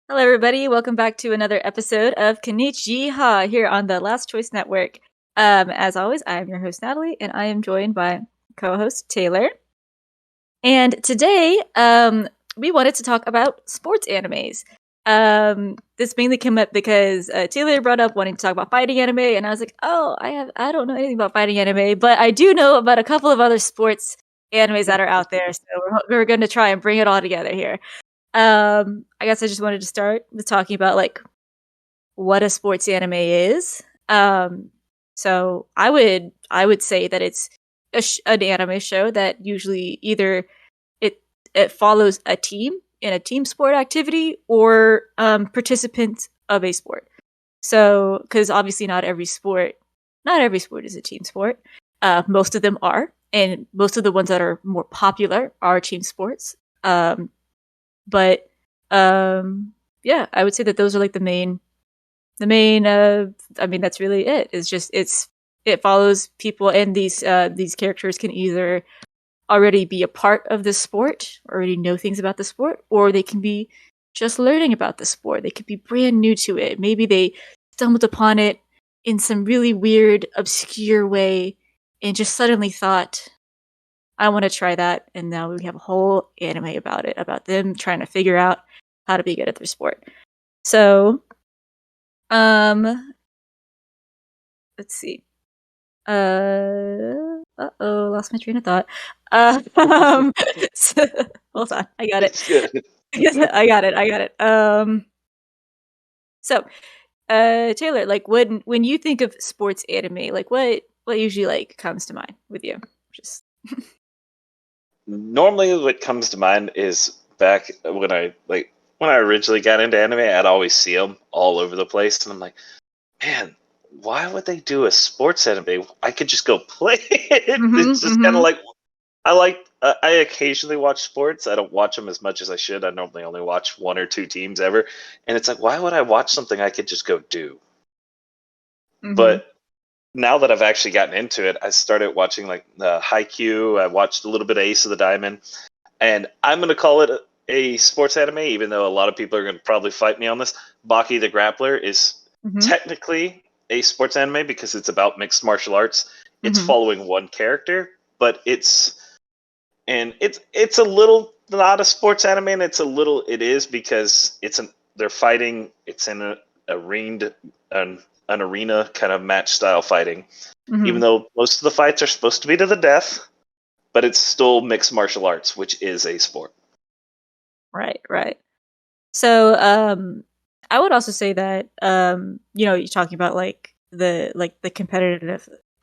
Hello, everybody. Welcome back to another episode of Konich-Yeehaw here on the Last Choice Network. As always, I am your host, Natalie, and I am joined by co-host Taylor. And today, we wanted to talk about sports animes. This mainly came up because Taylor brought up wanting to talk about fighting anime, and I was like, oh, I don't know anything about fighting anime, but I do know about a couple of other sports animes that are out there, so we're going to try and bring it all together here. I guess I just wanted to start with talking about like what a sports anime is. So I would say that it's an anime show that usually either it follows a team in a team sport activity or participants of a sport. So because obviously not every sport is a team sport. Most of them are, and most of the ones that are more popular are team sports. But yeah, I would say that those are like the main I mean that's really it. It's just it follows people, and these characters can either already be a part of the sport, already know things about the sport, or they can be just learning about the sport. They could be brand new to it. Maybe they stumbled upon it in some really weird, obscure way and just suddenly thought, I want to try that. And now we have a whole anime about it, about them trying to figure out how to be good at their sport. So, let's see. Uh-oh, lost my train of thought. So, hold on, I got it. It's good. I got it. So, Taylor, like when you think of sports anime, like what usually like comes to mind with you? Just Normally, what comes to mind is back when I originally got into anime, I'd always see them all over the place, and I'm like, man, why would they do a sports anime? I could just go play it. It's just kind of like I occasionally watch sports. I don't watch them as much as I should. I normally only watch one or two teams ever, and it's like, why would I watch something I could just go do? But now that I've actually gotten into it, I started watching like Haikyuu. I watched a little bit of Ace of the Diamond, and I'm going to call it a sports anime, even though a lot of people are going to probably fight me on this. Baki the Grappler is technically a sports anime because it's about mixed martial arts. It's following one character, but it's a little not a sports anime, and it is because they're fighting. It's in an arena kind of match style fighting. Even though most of the fights are supposed to be to the death, but it's still mixed martial arts, which is a sport. Right. So, I would also say that you're talking about like the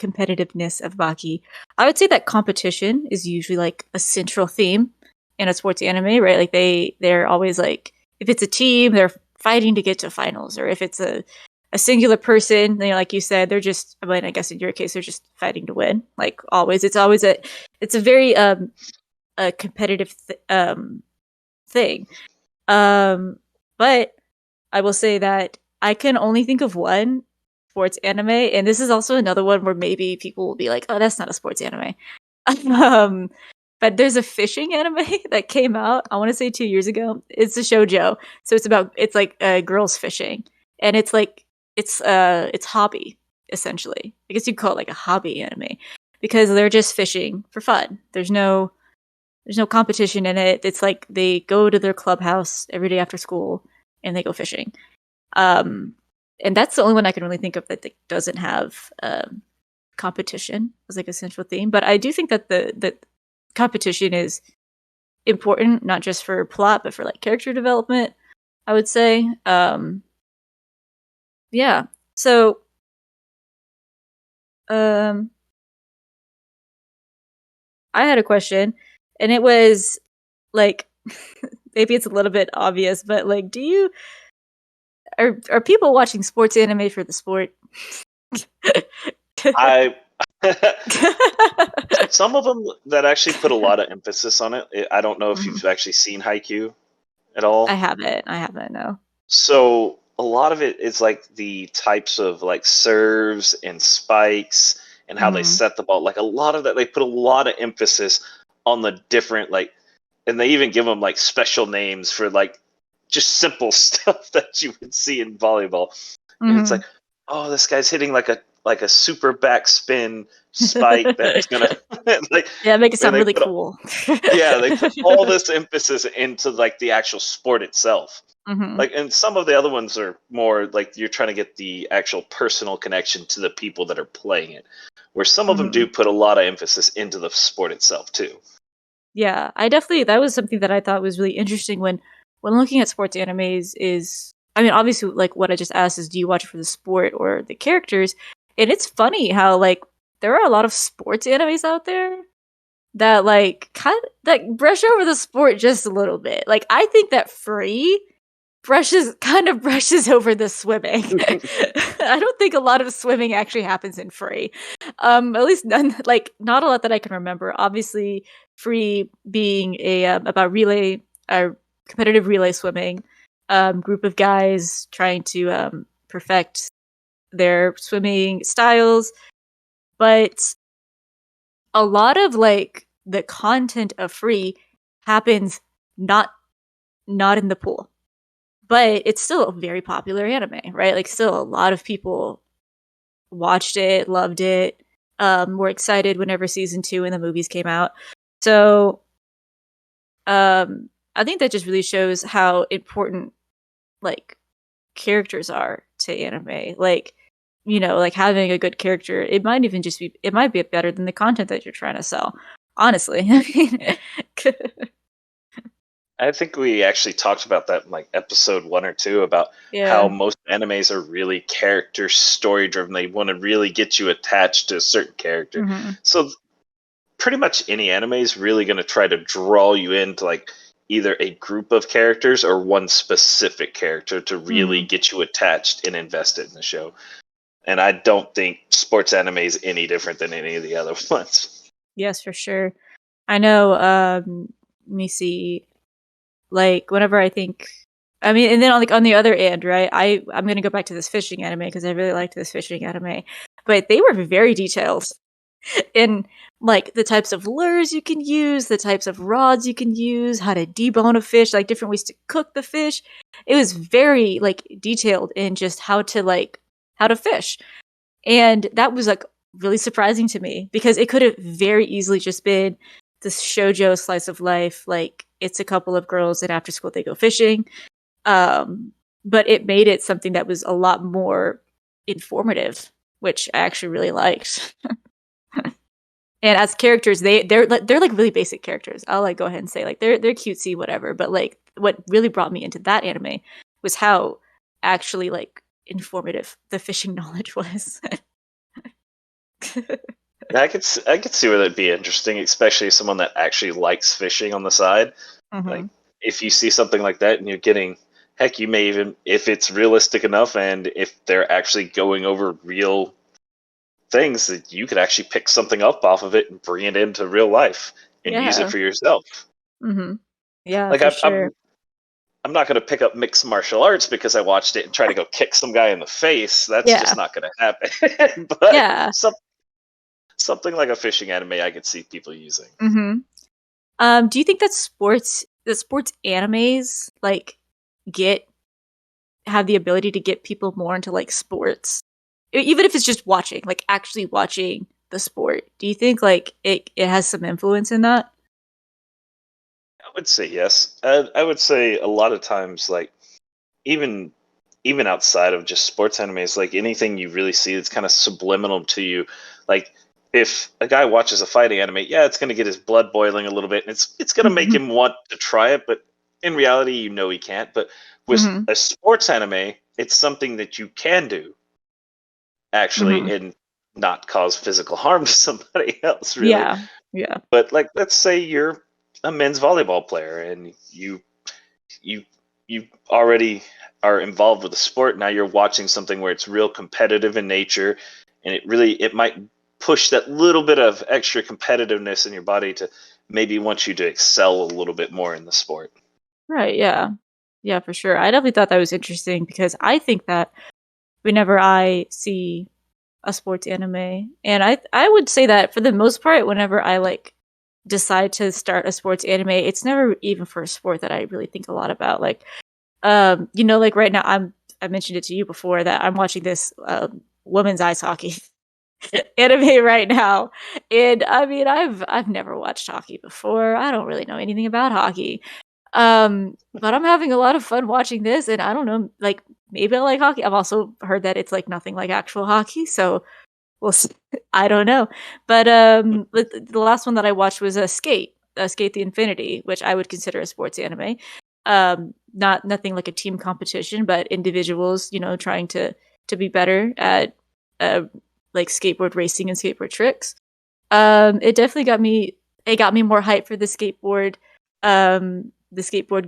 competitiveness of Baki. I would say that competition is usually like a central theme in a sports anime, right? Like they're always like, if it's a team, they're fighting to get to finals, or if it's a singular person, like you said, they're just, I mean, I guess in your case, they're just fighting to win. Like always, it's a very a competitive thing. But I will say that I can only think of one sports anime, and this is also another one where maybe people will be like, "Oh, that's not a sports anime." But there's a fishing anime that came out, I want to say 2 years ago. It's a shoujo, so it's like girls fishing, and it's like it's hobby essentially. I guess you'd call it like a hobby anime because they're just fishing for fun. There's no competition in it. It's like they go to their clubhouse every day after school and they go fishing. And that's the only one I can really think of that doesn't have competition as like a central theme. But I do think that the competition is important, not just for plot, but for like character development, I would say. Yeah. So, I had a question, and it was like, maybe it's a little bit obvious, but like, are people watching sports anime for the sport? I some of them that actually put a lot of emphasis on it. I don't know if you've actually seen Haikyuu at all. I haven't, no. So a lot of it is like the types of like serves and spikes and how they set the ball. Like a lot of that, they put a lot of emphasis on the different and they even give them like special names for like just simple stuff that you would see in volleyball. And it's like, oh, this guy's hitting like a super backspin spike that's gonna like Yeah, make it sound really put cool. they put all this emphasis into like the actual sport itself. Like, and some of the other ones are more like you're trying to get the actual personal connection to the people that are playing it, where some of them do put a lot of emphasis into the sport itself too. Yeah, that was something that I thought was really interesting when looking at sports animes is, I mean, obviously, like what I just asked is, do you watch it for the sport or the characters? And it's funny how like there are a lot of sports animes out there that like that brush over the sport just a little bit. Like I think that Free brushes over the swimming. I don't think a lot of swimming actually happens in Free. At least none, like not a lot that I can remember. Obviously, Free being a about competitive relay swimming, group of guys trying to perfect their swimming styles, but a lot of like the content of Free happens not in the pool. But it's still a very popular anime, right? Like still a lot of people watched it, loved it, were excited whenever season 2 and the movies came out. So I think that just really shows how important like characters are to anime. Like, you know, like having a good character, it might be better than the content that you're trying to sell. Honestly. I think we actually talked about that in like episode 1 or 2 about how most animes are really character story driven. They want to really get you attached to a certain character. So pretty much any anime is really going to try to draw you into like either a group of characters or one specific character to really get you attached and invested in the show. And I don't think sports anime is any different than any of the other ones. Yes, for sure. I know, let me see. Like whenever I think, I mean, and then on the other end, right? I'm gonna go back to this fishing anime because I really liked this fishing anime, but they were very detailed in like the types of lures you can use, the types of rods you can use, how to debone a fish, like different ways to cook the fish. It was very like detailed in just how to fish, and that was like really surprising to me because it could have very easily just been this shoujo slice of life, like it's a couple of girls and after school they go fishing. But it made it something that was a lot more informative, which I actually really liked. And as characters, they're like really basic characters. I'll like go ahead and say like they're cutesy, whatever. But like what really brought me into that anime was how actually like informative the fishing knowledge was. I could see where that'd be interesting, especially someone that actually likes fishing on the side. Like if you see something like that and you're getting, heck, you may even, if it's realistic enough and if they're actually going over real things, that you could actually pick something up off of it and bring it into real life and use it for yourself. Yeah, like for sure. I'm not going to pick up mixed martial arts because I watched it and try to go kick some guy in the face. That's just not going to happen. But something like a fishing anime, I could see people using. Do you think that sports animes like have the ability to get people more into like sports, even if it's just watching, like actually watching the sport? Do you think like it has some influence in that? I would say yes. I would say a lot of times, like even outside of just sports animes, like anything you really see that's kind of subliminal to you, like if a guy watches a fighting anime, yeah, it's going to get his blood boiling a little bit, and it's going to make him want to try it, but in reality, you know he can't. But with a sports anime, it's something that you can do, actually, and not cause physical harm to somebody else, really. Yeah. But like, let's say you're a men's volleyball player, and you already are involved with the sport. Now you're watching something where it's real competitive in nature, and it might push that little bit of extra competitiveness in your body to maybe want you to excel a little bit more in the sport. Right, yeah. Yeah, for sure. I definitely thought that was interesting because I think that whenever I see a sports anime, and I would say that for the most part, whenever I like decide to start a sports anime, it's never even for a sport that I really think a lot about. Like like right now, I mentioned it to you before that I'm watching this women's ice hockey anime right now, and I mean, I've never watched hockey before. I don't really know anything about hockey, but I'm having a lot of fun watching this, and I don't know, like maybe I like hockey. I've also heard that it's like nothing like actual hockey, so we'll see. I don't know, but the last one that I watched was a Skate the Infinity, which I would consider a sports anime. Nothing like a team competition, but individuals, trying to be better at uh like skateboard racing and skateboard tricks. It definitely got me. It got me more hype for the skateboard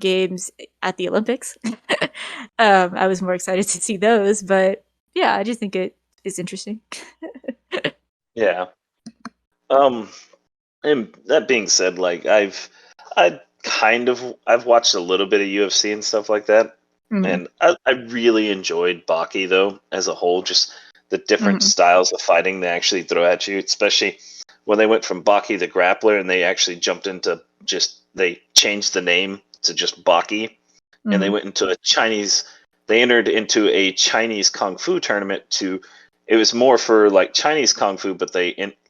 games at the Olympics. I was more excited to see those, but yeah, I just think it is interesting. Yeah. Um, and that being said, like I've watched a little bit of UFC and stuff like that, Mhm, and I really enjoyed Baki though as a whole. Just the different mhm, styles of fighting they actually throw at you, especially when they went from Baki the Grappler and they actually jumped into they changed the name to just Baki, and they mhm, went into a Chinese. They entered into a Chinese kung fu tournament to. It was more for like Chinese kung fu, but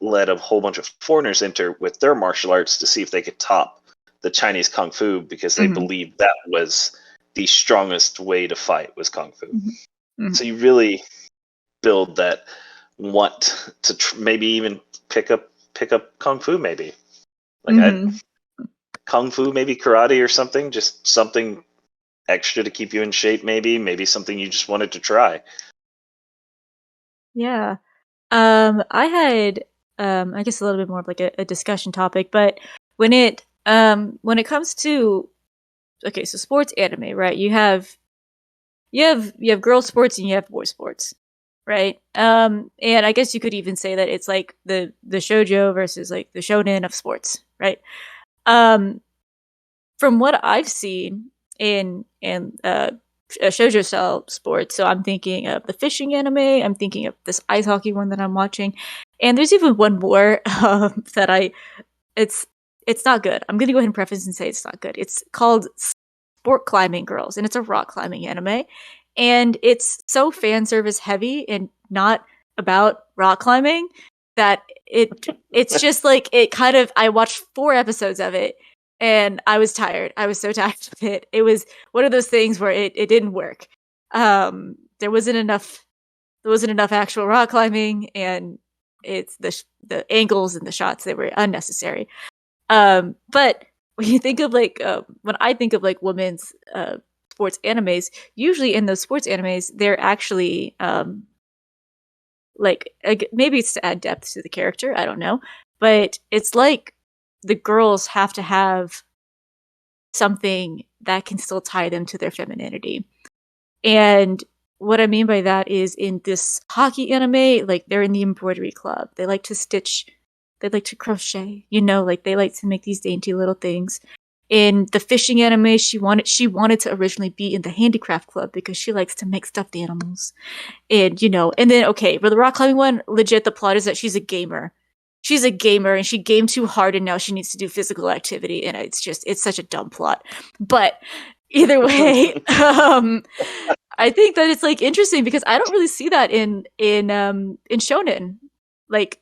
let a whole bunch of foreigners enter with their martial arts to see if they could top the Chinese kung fu because they mhm, believed that was the strongest way to fight was kung fu. mhm, mhm, So you really build that want to maybe even pick up kung fu maybe like I mhm. kung fu maybe karate or something, just something extra to keep you in shape, maybe something you just wanted to try. Yeah. I had, I guess a little bit more of like a discussion topic, but when it comes to, okay, so sports anime, right? You have girl sports and you have boy sports, right? And I guess you could even say that it's like the shoujo versus like the shonen of sports, right? Um, from what I've seen in shoujo style sports, so I'm thinking of the fishing anime. I'm thinking of this ice hockey one that I'm watching, and there's even one more that I it's it's not good. I'm gonna go ahead and preface and say it's not good. It's called Sport Climbing Girls, and it's a rock climbing anime, and it's so fan service heavy and not about rock climbing that it's just like it kind of. I watched 4 episodes of it and I was tired. I was so tired of it. It was one of those things where it didn't work. There wasn't enough. There wasn't enough actual rock climbing, and it's the angles and the shots, they were unnecessary. But when you think of like when I think of like women's sports animes, usually in those sports animes, they're actually like maybe it's to add depth to the character. I don't know, but it's like the girls have to have something that can still tie them to their femininity. And what I mean by that is in this hockey anime, like they're in the embroidery club. They like to stitch, they like to crochet, like they like to make these dainty little things. In the fishing anime, she wanted to originally be in the handicraft club because she likes to make stuffed animals. And then okay, for the rock climbing one, legit the plot is that she's a gamer. She's a gamer and she gamed too hard and now she needs to do physical activity, and it's such a dumb plot. But either way, I think that it's like interesting because I don't really see that in shonen, like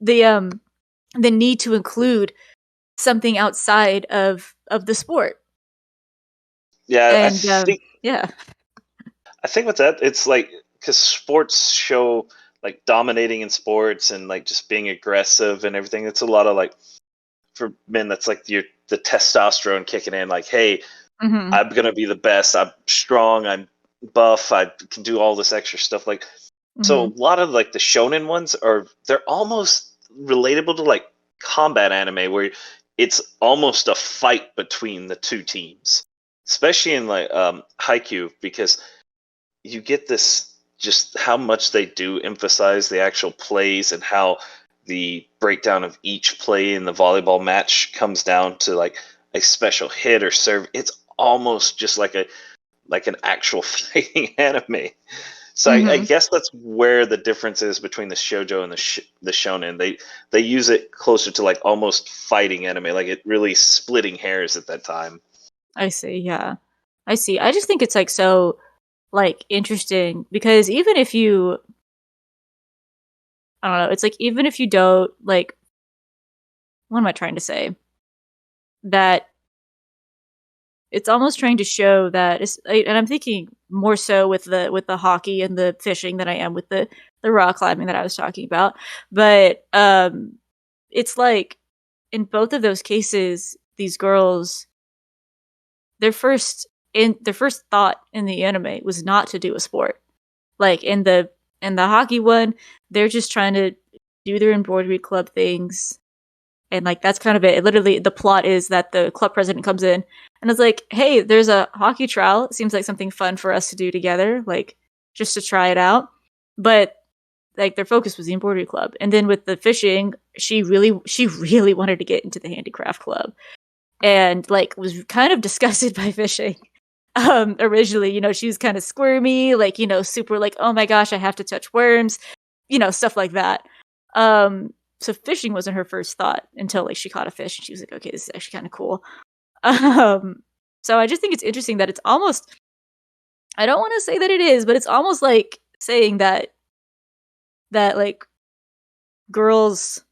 the um the need to include something outside of the sport. Yeah, And yeah. I think with that, it's like because sports show like dominating in sports and like just being aggressive and everything. It's a lot of like for men. That's like the testosterone kicking in. Like, hey, Mhm. I'm gonna be the best. I'm strong. I'm buff. I can do all this extra stuff. Like, so a Mhm. lot of like the shonen ones they're almost relatable to like combat anime where it's almost a fight between the two teams, especially in like Haikyuu because you get this just how much they do emphasize the actual plays and how the breakdown of each play in the volleyball match comes down to like a special hit or serve. It's almost just like an actual fighting anime. So I Mhm. guess that's where the difference is between the shojo and the shonen. They use it closer to like almost fighting anime, like it really splitting hairs at that time. I see, yeah. I see. I just think it's like so like interesting because even if you, I don't know, it's like even if you don't like, what am I trying to say? That it's almost trying to show that it's, and I'm thinking more so with the hockey and the fishing than I am with the rock climbing that I was talking about. But it's like in both of those cases, these girls, their first thought in the anime was not to do a sport. Like in the hockey one, they're just trying to do their embroidery club things, and like that's kind of it. Literally, the plot is that the club president comes in and is like, "Hey, there's a hockey trial. It seems like something fun for us to do together, like just to try it out." But like their focus was the embroidery club, and then with the fishing, she really wanted to get into the handicraft club, and like was kind of disgusted by fishing. Originally, you know, she was kind of squirmy, like, you know, super like, oh my gosh, I have to touch worms, you know, stuff like that. So fishing wasn't her first thought until like she caught a fish and she was like, okay, this is actually kind of cool. Um, so I just think it's interesting that it's almost, I don't want to say that it is, but it's almost like saying that like girls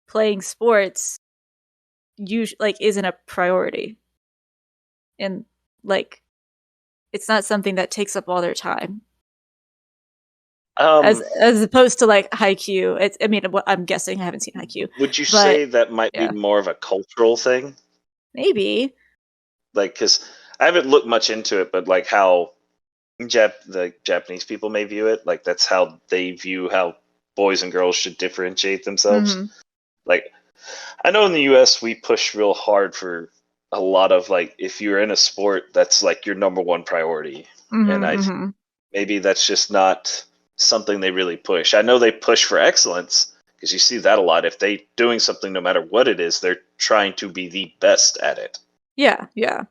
playing sports usually like isn't a priority, and like it's not something that takes up all their time. Um, As opposed to like Haikyuu. It's, I mean, I'm guessing, I haven't seen Haikyuu, would you but say that might be yeah, more of a cultural thing? maybe. Like, because I haven't looked much into it, but like how the Japanese people may view it, like that's how they view how boys and girls should differentiate themselves. Mm-hmm. Like, I know in the U.S. we push real hard for a lot of like if you're in a sport, that's like your number one priority, and Mm-hmm. I Mm-hmm. maybe that's just not something they really push. I know they push for excellence because you see that a lot. If they doing something, no matter what it is, they're trying to be the best at it. Yeah, yeah,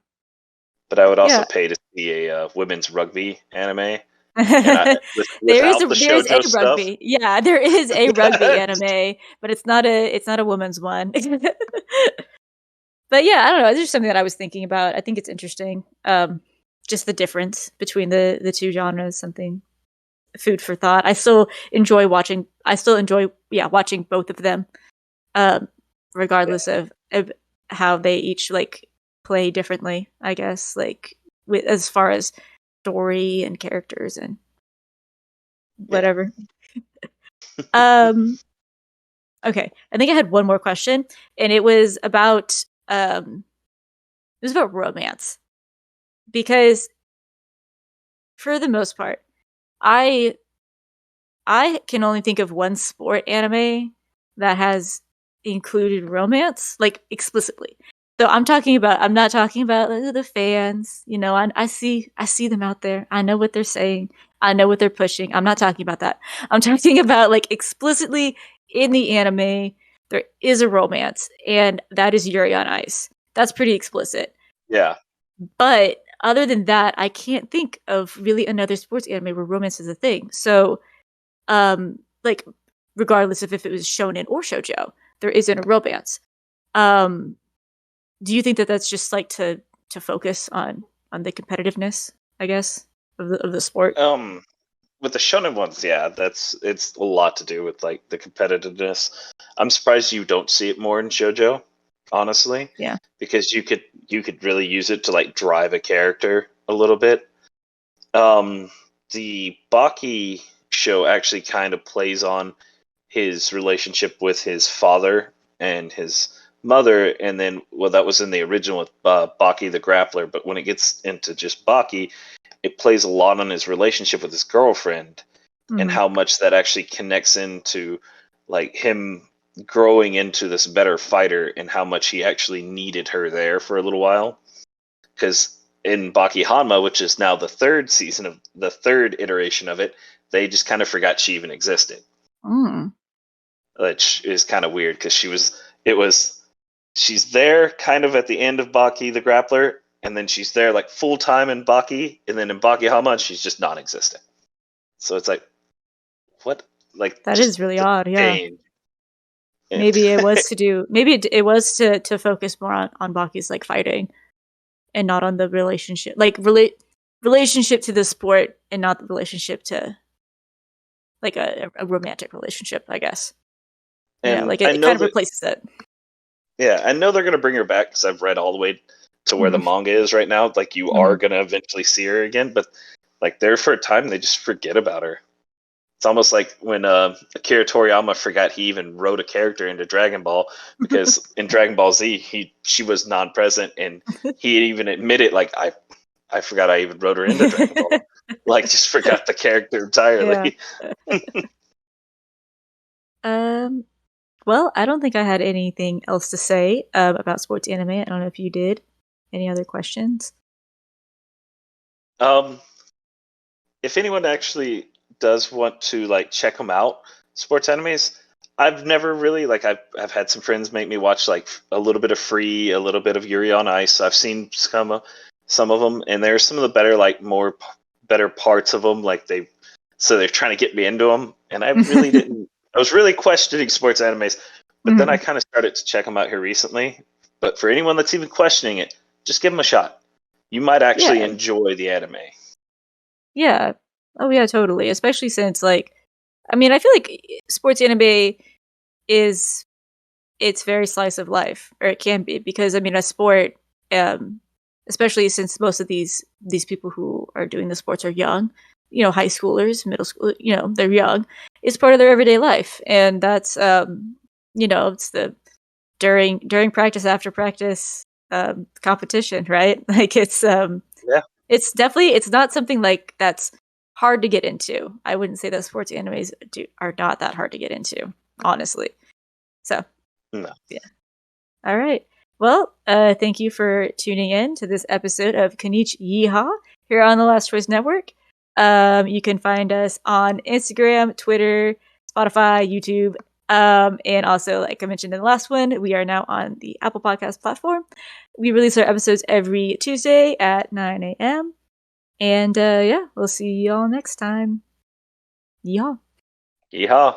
But I would also yeah. pay to see a women's rugby anime, and without the There is a shojo stuff. rugby. Yeah, there is a rugby anime, but it's not a woman's one. But yeah, I don't know. It's just something that I was thinking about. I think it's interesting. Just the difference between the two genres, something food for thought. I still enjoy watching both of them. Um, Yeah. regardless of how they each like play differently, I guess, like with as far as story and characters and Yeah. whatever. Um okay. I think I had one more question, and it was about romance. Because for the most part, I I can only think of one sport anime that has included romance, like explicitly. So I'm not talking about the fans. You know, I see them out there. I know what they're saying. I know what they're pushing. I'm not talking about that. I'm talking about like explicitly in the anime, there is a romance, and that is Yuri on Ice. That's pretty explicit. Yeah. But other than that, I can't think of really another sports anime where romance is a thing. So like regardless of if it was shonen or shojo, there isn't a romance. Um, do you think that that's just like to focus on the competitiveness, I guess, of the sport? With the shonen ones, yeah, it's a lot to do with like the competitiveness. I'm surprised you don't see it more in shojo, honestly, Yeah. because you could really use it to like drive a character a little bit. Um, the Baki show actually kind of plays on his relationship with his father and his mother, and then well, that was in the original with Baki the Grappler. But when it gets into just Baki, it plays a lot on his relationship with his girlfriend and Mm-hmm. how much that actually connects into like him growing into this better fighter and how much he actually needed her there for a little while because in Baki Hanma, which is now the third season of the third iteration of it, they just kind of forgot she even existed, Mm. which is kind of weird because she's there kind of at the end of Baki the Grappler, and then she's there like full time in Baki, and then in Baki Hanma she's just non-existent. So it's like what, like That just is really the odd. Yeah. change. Maybe it was to do. Maybe it was to focus more on Baki's like fighting, and not on the relationship, like relationship to the sport and not the relationship to like a romantic relationship, I guess. And Like I it know kind of that, replaces it. yeah, I know they're gonna bring her back because I've read all the way to where the Mm-hmm. manga is right now. Like you are gonna eventually see her again, but like there for a time they just forget about her. It's almost like when Akira Toriyama forgot he even wrote a character into Dragon Ball, because in Dragon Ball Z she was non-present, and he even admitted like I forgot I even wrote her into Dragon Ball. Like just forgot the character Yeah. entirely. Well, I don't think I had anything else to say about sports anime. I don't know if you did. Any other questions? um, if anyone actually does want to like check them out, sports animes, I've never really like I've had some friends make me watch like a little bit of Free, a little bit of Yuri on Ice. I've seen some of them, and there's some of the better like better parts of them. Like they're trying to get me into them, and I really didn't. I was really questioning sports animes, but then I kind of started to check them out here recently. But for anyone that's even questioning it, just give them a shot. You might actually Yeah. enjoy the anime. Yeah. Oh yeah, totally. Especially since like I mean, I feel like sports anime is it's very slice of life, or it can be, because I mean a sport especially since most of these people who are doing the sports are young, high schoolers, middle school, they're young. It's part of their everyday life, and that's it's the during practice, after practice, competition, right? Like Yeah. it's definitely it's not something like that's hard to get into. I wouldn't say that sports animes are not that hard to get into, honestly. So No. yeah. All right. Well, thank you for tuning in to this episode of Konich-Yeehaw here on the Last Choice Network. You can find us on Instagram, Twitter, Spotify, YouTube, and also, like I mentioned in the last one, we are now on the Apple Podcast platform. We release our episodes every Tuesday at 9 a.m. And yeah, we'll see y'all next time. Yeehaw. Yeehaw.